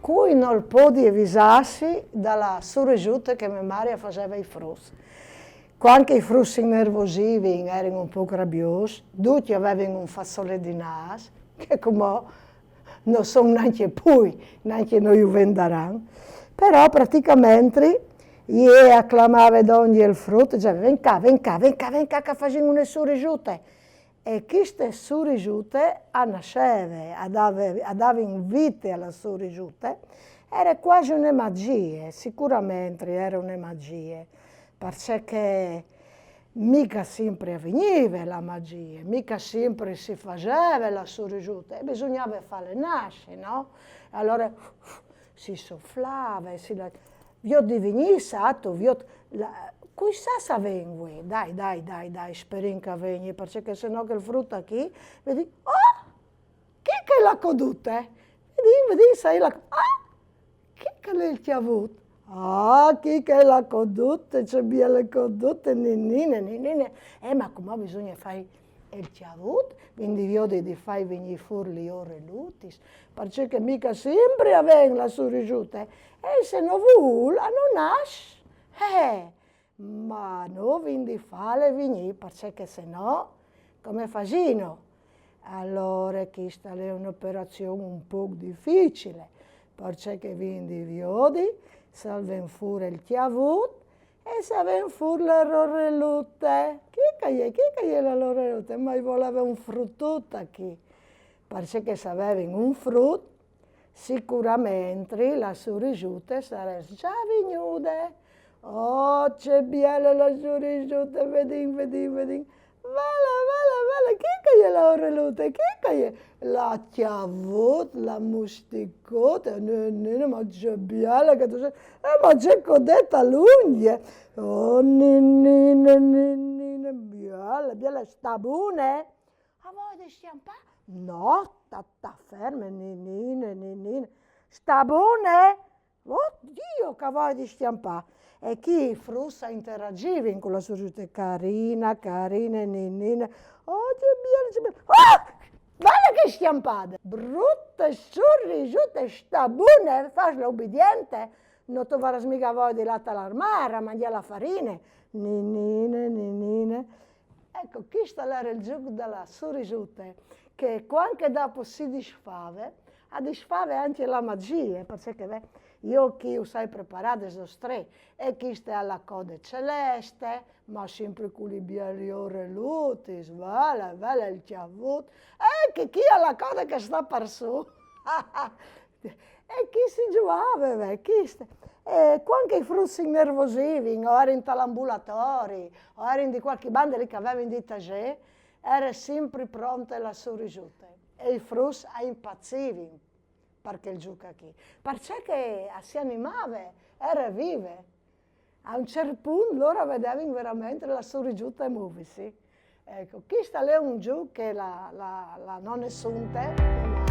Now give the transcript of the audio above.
cui non può avvisarsi dalla surrigiute che mia madre faceva i frutti. Quando i frutti si nervosivano, erano un po' rabbiosi, tutti avevano un fazzoletto di naso, che come non sono neanche poi, neanche noi venderanno. Però praticamente io acclamavo ad ogni frutto, diceva ven cá, che facciamo una surrigiute. E queste surrigiute nascevano, davano vita alla surrigiute, era quasi una magia, sicuramente era una magia, perché mica sempre avveniva la magia, mica sempre si faceva la surrigiute, e bisognava farle nascere, no? Allora si sofflava, io divinizzato, chissà se vengo, dai, speriamo che venga, perché sennò che il frutto qui, vedi, chi che l'ha caduta? Vedi, sai la, chi che l'ha avuto? Chi che l'ha caduta, c'è via le cadute, ninine, ma come bisogna fare il avuto? Quindi io di fare venire fuori le ore lutis, perché mica sempre aveva la surrigiute, e se non vuole, non nasce. Ma non quindi fare venire, perché se no, come facciamo? Allora questa è un'operazione un po' difficile, perché quindi viodi, salven fuori il chiavut e salven fuori le rorellute. Chi è la rorellute? Ma voleva un fruttutto qui, perché se avevano un frutto, sicuramente la surrigiute sarebbe già venuta. Oh, c'è bella la surrigiute, vedi. Vale, chi è la orelute? Chi è la chiavut, la musticota? Ma c'è bella che tu sei... ma c'è codetta l'unghia. Oh, nine, bella stabune. A voi di stampare? No, sta ferma, nine. Stabune? Oddio, che voi di stampare. E chi frusta interagiva con la surrigiute, carina, ninina. Oh, c'è bella. Guarda che stampate! Brutte surrigiute, stabune, fai l'obbediente. Non troverai mica voi di latte all'armara, mangiare la farina. Ninine. Ecco, questo era il gioco della surrigiute, che quando dopo si disfava anche la magia, perché io che sai preparare tre, e questa è alla coda celeste, ma sempre con i belli orelluti, vale il chiavut, e che chi ha la coda che sta per su. E chi si giocava, questo. E quando i frutti si nervosivano, o erano all'ambulatorio, o erano di qualche banda che avevano di tagè, era sempre pronta la surrigiute. E i frutti impazzivano perché il gioca qui. Perché si animava, era viva. A un certo punto loro vedevano veramente la surrigiute muoversi. Ecco, questo è un gioco che la non è sunta.